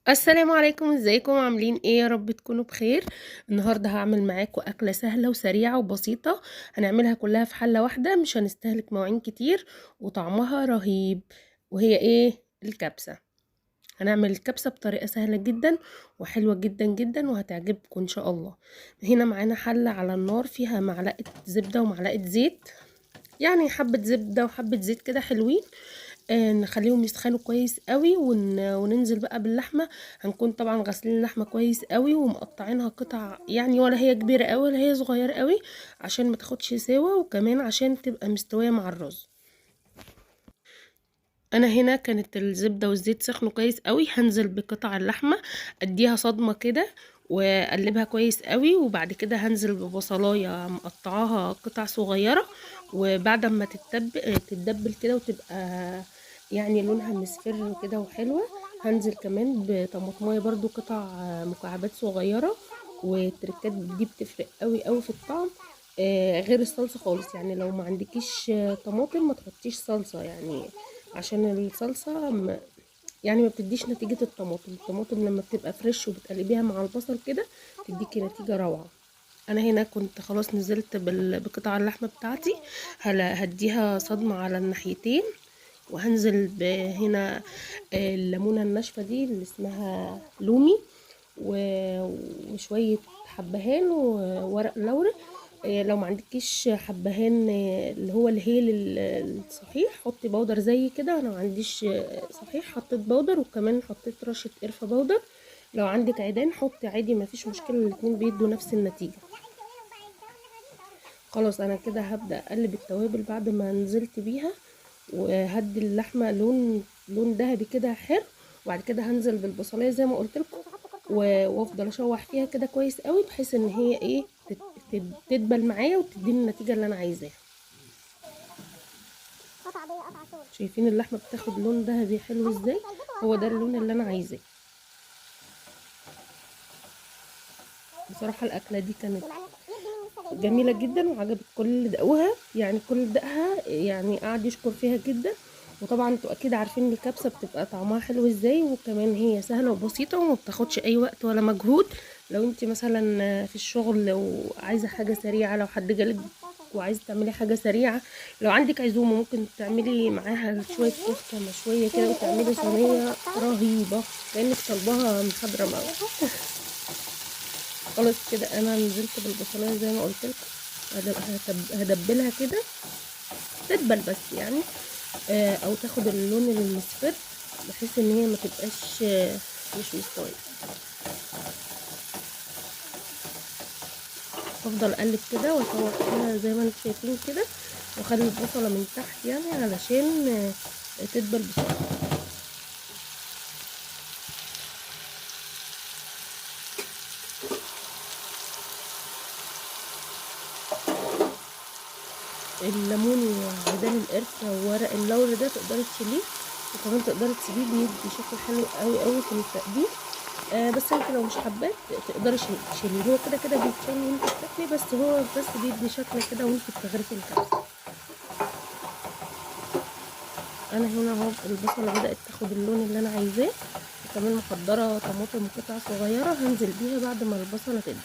السلام عليكم، ازيكم عاملين ايه؟ يا رب تكونوا بخير. النهارده هعمل معاكم اكله سهله وسريعه وبسيطه. هنعملها كلها في حله واحده، مش هنستهلك مواعين كتير وطعمها رهيب. وهي ايه؟ الكبسه. هنعمل الكبسه بطريقه سهله جدا وحلوه جدا جدا وهتعجبكم ان شاء الله. هنا معانا حله على النار فيها معلقه زبده ومعلقه زيت، يعني حبة زبدة وحبة زيت كده حلوين. نخليهم يسخنوا كويس قوي وننزل بقى باللحمة. هنكون طبعا غاسلين اللحمة كويس قوي ومقطعينها قطع، يعني ولا هي كبيرة قوي ولا هي صغيرة قوي، عشان ما تاخدش سوا وكمان عشان تبقى مستوية مع الرز. انا هنا كانت الزبدة والزيت سخنوا كويس قوي، هنزل بقطع اللحمة اديها صدمة كده واقلبها كويس قوي، وبعد كده هنزل ببصلايه مقطعاها قطع صغيره. وبعد ما تتدبل كده وتبقى يعني لونها مصفر كده وحلوه، هنزل كمان بطماطمايه برضو قطع مكعبات صغيره. والتركات دي بتفرق قوي قوي في الطعم. غير الصلصه خالص، يعني لو ما عندكيش طماطم ما تحطيش صلصه، يعني عشان الصلصه يعني ما بتديش نتيجة الطماطم لما بتبقى فريش وبتقلبيها مع البصل كده تديكي نتيجة روعة. انا هنا كنت خلاص نزلت بقطع اللحمة بتاعتي. هلا هديها صدمة على الناحيتين، وهنزل هنا الليمونة الناشفة دي اللي اسمها لومي، وشوية حبهان وورق لورا. لو ما عندكيش حبهان اللي هو الهيل الصحيح حطي بودر زي كده. انا ما عنديش صحيح، حطيت بودر وكمان حطيت رشة قرفة بودر. لو عندك عيدان حطي عادي، ما فيش مشكلة، الاتنين بيدوا نفس النتيجة. خلاص انا كده هبدأ اقلب التوابل بعد ما نزلت بيها، وهدي اللحمة لون ذهبي كده حلو. وبعد كده هنزل بالبصلية زي ما قلت لكم، وافضل اشوح فيها كده كويس قوي بحيث ان هي ايه تدبل معايا وتديني النتيجة اللي انا عايزاها. شايفين اللحمة بتاخد لون ذهبي حلو ازاي؟ هو ده اللون اللي انا عايزاه. بصراحة الاكلة دي كانت جميلة جدا وعجبت كل اللي دقوها، يعني كل اللي دقها يعني قعد يشكر فيها جدا. وطبعا انتوا اكيد عارفين الكبسة بتبقى طعمها حلو ازاي، وكمان هي سهلة وبسيطة وما بتاخدش اي وقت ولا مجهود. لو انت مثلا في الشغل وعايزة حاجة سريعة، لو حد جالك وعايزة تعملي حاجة سريعة، لو عندك عزومة ممكن تعملي معاها شوية كفتة مشوية كده وتعملي صينية رهيبة كأنك طالباها من حضرموت. خلاص كده انا نزلت بالبصلايه زي ما قلت لكم. هدبلها كده تدبل بس يعني، او تاخد اللون المصفر بحيث ان هي ما تبقاش مش مستويه. افضل اقلب كده واشوح فيها زي ما انتم شايفين كده، واخلي البصله من تحت يعني علشان تدبل بسرعه. الليمون وعيدان القرفة وورق اللوري ده تقدري تشيليه، وكمان تقدري تسيبيه بيدي شكل حلو قوي قوي في التقديم. بس انت لو مش حباه تقدري تشيليه، هو كده كده بيتشال وانت بتاكلي، بس هو بس بيدي شكل كده وانت بتغرفي الكبسة. انا هنا اهو البصلة بدأت تاخد اللون اللي انا عايزاه، وكمان محضرة طماطم قطع صغيرة هنزل بيها بعد ما البصلة تدبل.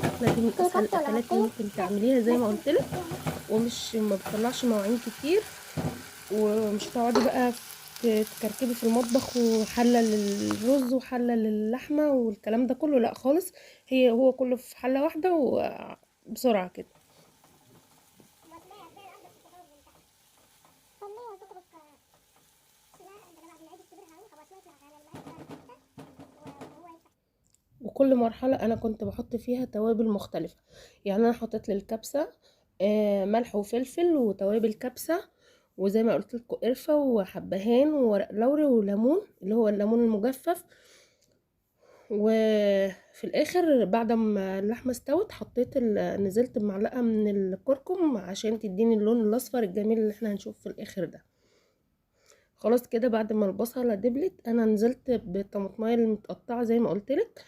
الاكله دي من اسهل الاكلات اللي ممكن تعمليها زي ما قلت لك، ومش ما بتطلعش مواعين كتير، ومش هتقعدي بقى تكركبي في المطبخ وحله للرز وحله للحمه والكلام ده كله، لا خالص. هو كله في حله واحده وبسرعه كده. وكل مرحله انا كنت بحط فيها توابل مختلفه، يعني انا حطيت للكبسه ملح وفلفل وتوابل كبسه، وزي ما قلت لكم قرفه وحبهان وورق لوري وليمون اللي هو الليمون المجفف. وفي الاخر بعد ما اللحمه استوت نزلت بمعلقه من الكركم عشان تديني اللون الاصفر الجميل اللي احنا هنشوفه في الاخر ده. خلاص كده بعد ما البصله دبلت انا نزلت بالطماطمايه المتقطعه زي ما قلت لك.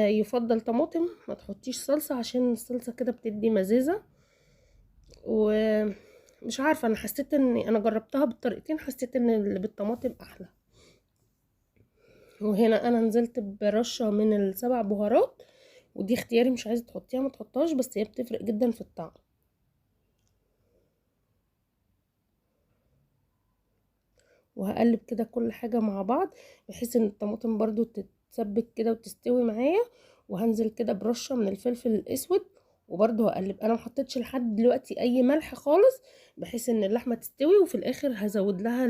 يفضل طماطم، ما تحطيش صلصه عشان الصلصه كده بتدي مزازه. مش عارفه، انا حسيت ان انا جربتها بالطريقتين، حسيت ان اللي بالطماطم احلى. وهنا انا نزلت برشه من السبع بهارات، ودي اختياري، مش عايزه تحطيها ما تحطهاش، بس هي بتفرق جدا في الطعم. وهقلب كده كل حاجه مع بعض بحيث ان الطماطم برضو تتسبك كده وتستوي معايا. وهنزل كده برشه من الفلفل الاسود، وبرضو هقلب. انا محطتش لحد دلوقتي اي ملح خالص، بحيث ان اللحمه تستوي، وفي الاخر هزود لها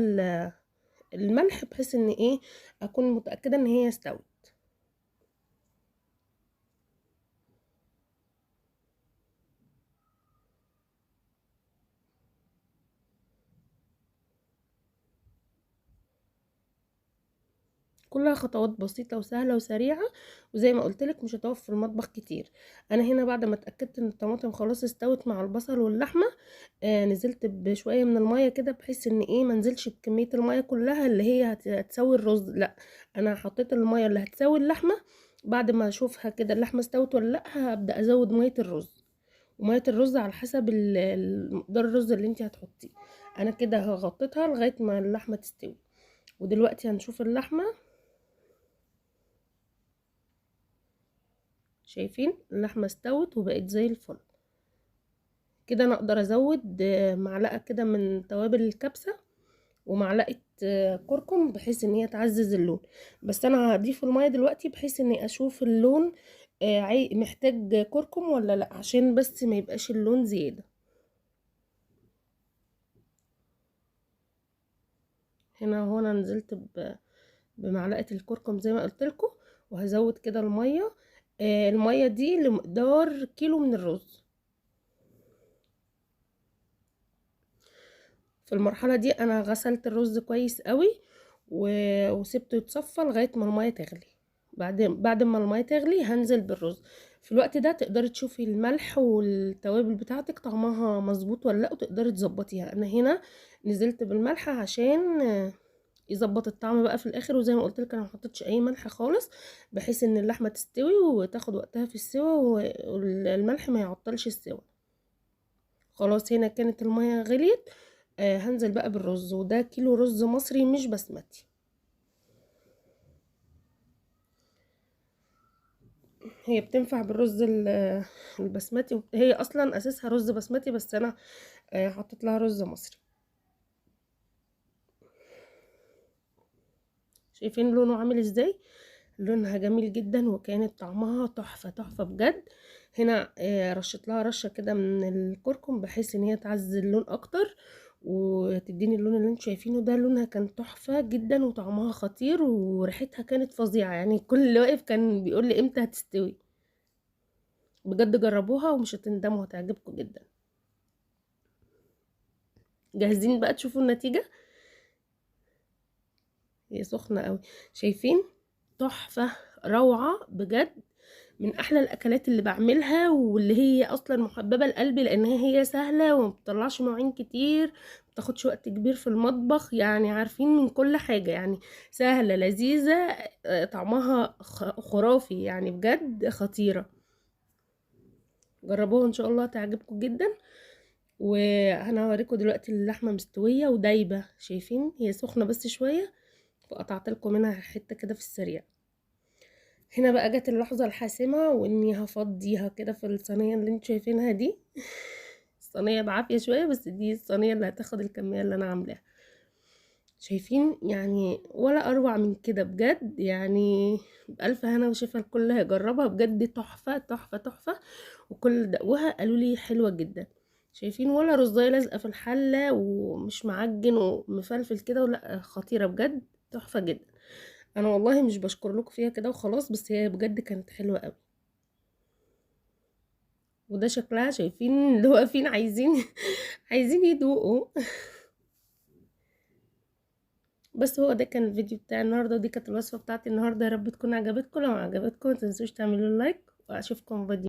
الملح بحيث ان ايه، اكون متاكده ان هي استوت. كلها خطوات بسيطة وسهلة وسريعة، وزي ما قلتلك مش هتقف في المطبخ كتير. انا هنا بعد ما اتأكدت ان الطماطم خلاص استوت مع البصل واللحمة، نزلت بشوية من المية كده بحيث ان ايه منزلش بكمية المية كلها اللي هي هتسوي الرز، لا، انا حطيت المية اللي هتسوي اللحمة. بعد ما اشوفها كده اللحمة استوت ولا لا، هبدأ ازود مية الرز. ومية الرز على حسب مقدار الرز اللي انت هتحطيه. انا كده غطيتها لغاية ما اللحمة تستوي. ودلوقتي هنشوف اللحمة. شايفين اللحمة استوت وبقت زي الفل. كده انا اقدر ازود معلقة كده من توابل الكبسة، ومعلقة كركم بحيث ان هي تعزز اللون. بس انا هضيف المية دلوقتي بحيث اني اشوف اللون محتاج كركم ولا لا، عشان بس ما يبقاش اللون زيادة. هنا هو انا نزلت بمعلقة الكركم زي ما قلت لكم. وهزود كده المية. المية دي لمقدار كيلو من الرز. في المرحلة دي انا غسلت الرز كويس قوي وسبته يتصفى لغاية ما المية تغلي. بعد ما المية تغلي هنزل بالرز. في الوقت ده تقدري تشوفي الملح والتوابل بتاعتك طعمها مظبوط ولا لا، وتقدري تظبطيها. انا هنا نزلت بالملح عشان يظبط الطعم بقى في الاخر. وزي ما قلت لك انا ما حطيتش اي ملح خالص، بحيث ان اللحمه تستوي وتاخد وقتها في السوا، والملح ما يعطلش السوا. خلاص هنا كانت المية غليت. هنزل بقى بالرز، وده كيلو رز مصري مش بسمتي. هي بتنفع بالرز البسمتي، هي اصلا اساسها رز بسمتي، بس انا حطيت لها رز مصري. شايفين لونه عامل ازاي؟ لونها جميل جدا، وكانت طعمها تحفة تحفة بجد. هنا رشت لها رشة كده من الكركم بحيث ان هي تعزز اللون اكتر، وتديني اللون اللي انتوا شايفينه ده. لونها كان تحفة جدا، وطعمها خطير، وريحتها كانت فظيعة. يعني كل اللي واقف كان بيقول لي امتى هتستوي. بجد جربوها ومش هتندموا، هتعجبكم جدا. جاهزين بقى تشوفوا النتيجة؟ هي سخنة قوي. شايفين؟ تحفة، روعة بجد. من احلى الاكلات اللي بعملها، واللي هي اصلا محببة لقلبي، لانها هي سهلة وما بتطلعش مواعين كتير، مبتاخدش وقت كبير في المطبخ. يعني عارفين من كل حاجة، يعني سهلة لذيذة. طعمها خرافي، يعني بجد خطيرة. جربوها ان شاء الله تعجبكم جدا. وانا هوريكم دلوقتي اللحمة مستوية ودايبة. شايفين؟ هي سخنة بس شوية، فقطعت لكم منها حتة كده في السريع. هنا بقى جت اللحظة الحاسمة، واني هفضيها كده في الصينية اللي انتوا شايفينها دي. الصينية بعافية شوية، بس دي الصينية اللي هتاخد الكمية اللي انا عاملاها. شايفين؟ يعني ولا اروع من كده بجد. يعني بألف هنا وشفا الكل هيجربها، بجد تحفة تحفة تحفة. وكل دقوها قالوا لي حلوة جدا. شايفين؟ ولا رزاية لازقة في الحلة، ومش معجن ومفلفل كده، ولا خطيرة بجد، تحفة جدا. انا والله مش بشكر لكم فيها كده وخلاص، بس هي بجد كانت حلوة قوي. وده شكلها، شايفين اللي واقفين عايزين عايزين يدوقوا. بس هو ده كان الفيديو بتاع النهارده، ودي كانت الوصفه بتاعتي النهارده. يا رب تكون عجبتكم. لو عجبتكم متنسوش تعملوا لايك، واشوفكم في فيديو